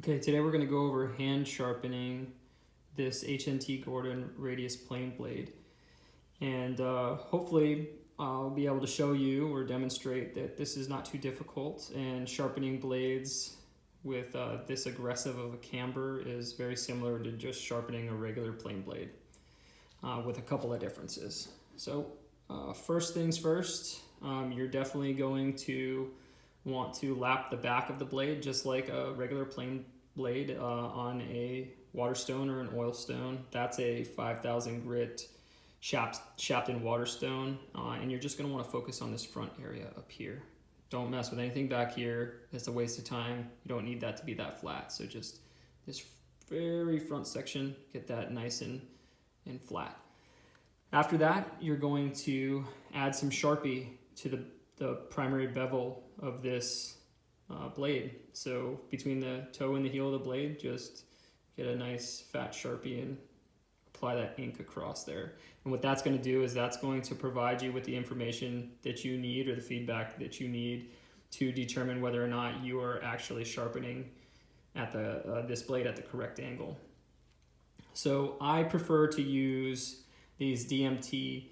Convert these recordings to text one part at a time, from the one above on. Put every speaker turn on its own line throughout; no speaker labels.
Okay, today we're going to go over hand sharpening this HNT Gordon radius plane blade, and hopefully I'll be able to show you or demonstrate that this is not too difficult, and sharpening blades with this aggressive of a camber is very similar to just sharpening a regular plane blade with a couple of differences. So first things first, you're definitely going to want to lap the back of the blade just like a regular plane blade on a waterstone or an oil stone. That's a 5,000 grit Shapton waterstone, and you're just going to want to focus on this front area up here. Don't mess with anything back here. It's a waste of time. You don't need that to be that flat. So just this very front section, get that nice and flat. After that, you're going to add some Sharpie to the primary bevel of this blade. So between the toe and the heel of the blade, just get a nice fat Sharpie and apply that ink across there. And what that's going to do is that's going to provide you with the information that you need, or the feedback that you need, to determine whether or not you are actually sharpening at this blade at the correct angle. So I prefer to use these DMT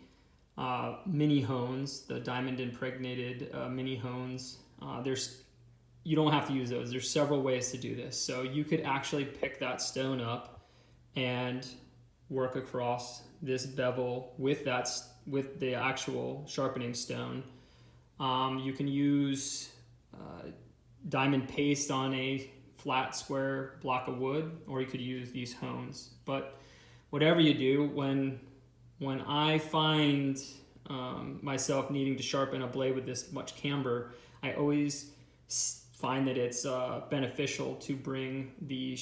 mini hones, the diamond impregnated mini hones. You don't have to use those. There's several ways to do this. So you could actually pick that stone up and work across this bevel with the actual sharpening stone. You can use diamond paste on a flat square block of wood, or you could use these hones. But whatever you do, when I find myself needing to sharpen a blade with this much camber, I always find that it's beneficial to bring the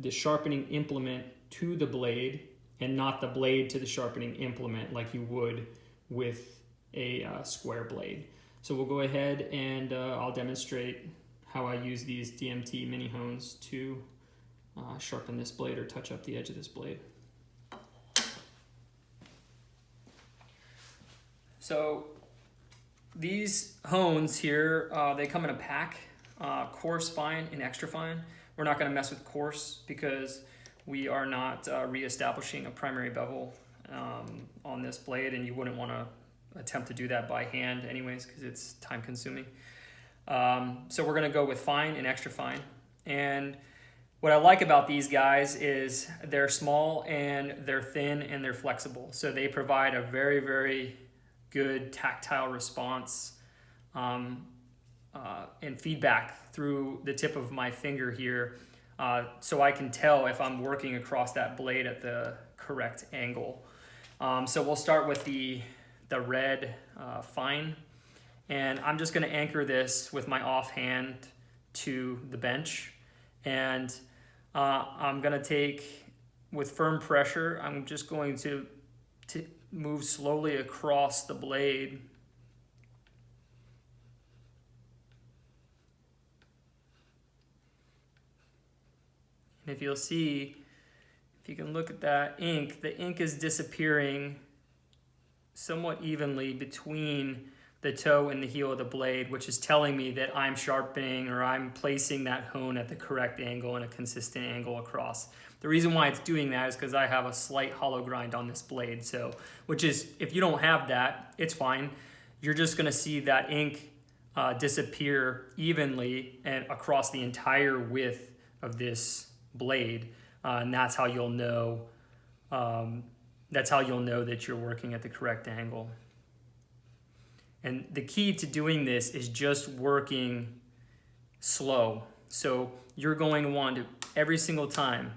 sharpening implement to the blade and not the blade to the sharpening implement like you would with a square blade. So we'll go ahead and I'll demonstrate how I use these DMT mini hones to sharpen this blade or touch up the edge of this blade. So these hones here, they come in a pack, coarse, fine, and extra fine. We're not going to mess with coarse because we are not reestablishing a primary bevel on this blade, and you wouldn't want to attempt to do that by hand anyways because it's time consuming. So we're going to go with fine and extra fine. And what I like about these guys is they're small and they're thin and they're flexible. So they provide a very, very good tactile response and feedback through the tip of my finger here, so I can tell if I'm working across that blade at the correct angle. So we'll start with the red fine, and I'm just going to anchor this with my offhand to the bench, and I'm going to take, with firm pressure, I'm just going to move slowly across the blade. And if you'll see, if you can look at that ink, the ink is disappearing somewhat evenly between the toe and the heel of the blade, which is telling me that I'm sharpening, or I'm placing that hone at the correct angle and a consistent angle across. The reason why it's doing that is because I have a slight hollow grind on this blade. So, which is, if you don't have that, it's fine. You're just gonna see that ink disappear evenly and across the entire width of this blade, and that's how you'll know. That's how you'll know that you're working at the correct angle. And the key to doing this is just working slow. So you're going to want to, every single time,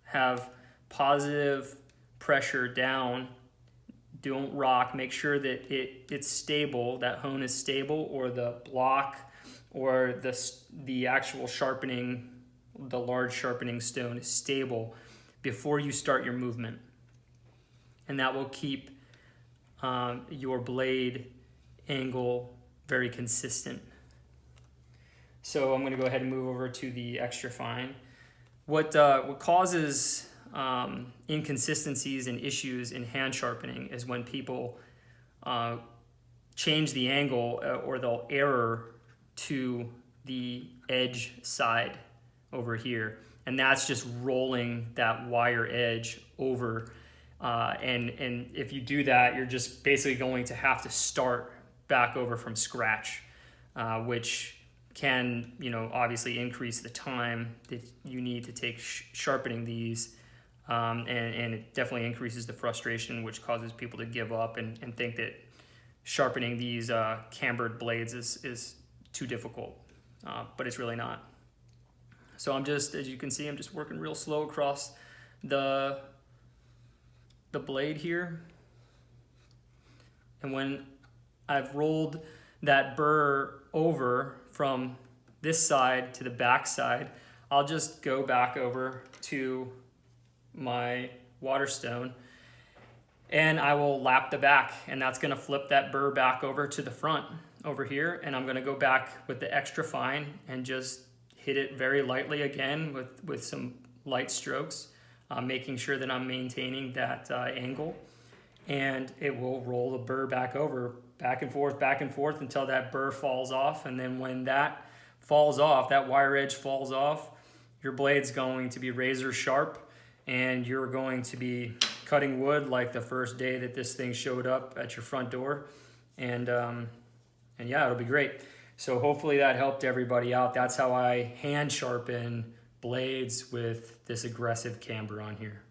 have positive pressure down. Don't rock. Make sure that it's stable, that hone is stable, or the block or the actual sharpening, the large sharpening stone is stable before you start your movement. And that will keep your blade angle very consistent. So I'm going to go ahead and move over to the extra fine. What causes inconsistencies and issues in hand sharpening is when people change the angle or they'll error to the edge side over here. And that's just rolling that wire edge over. And if you do that, you're just basically going to have to start back over from scratch, which can, obviously increase the time that you need to take sharpening these. And it definitely increases the frustration, which causes people to give up and think that sharpening these cambered blades is too difficult, but it's really not. So I'm just, as you can see, I'm just working real slow across the blade here. And when I've rolled that burr over from this side to the back side, I'll just go back over to my water stone and I will lap the back, and that's gonna flip that burr back over to the front over here, and I'm gonna go back with the extra fine and just hit it very lightly again with some light strokes, making sure that I'm maintaining that angle, and it will roll the burr back over, back and forth until that burr falls off. And then when that falls off, that wire edge falls off, your blade's going to be razor sharp, and you're going to be cutting wood like the first day that this thing showed up at your front door. And yeah, it'll be great. So hopefully that helped everybody out. That's how I hand sharpen blades with this aggressive camber on here.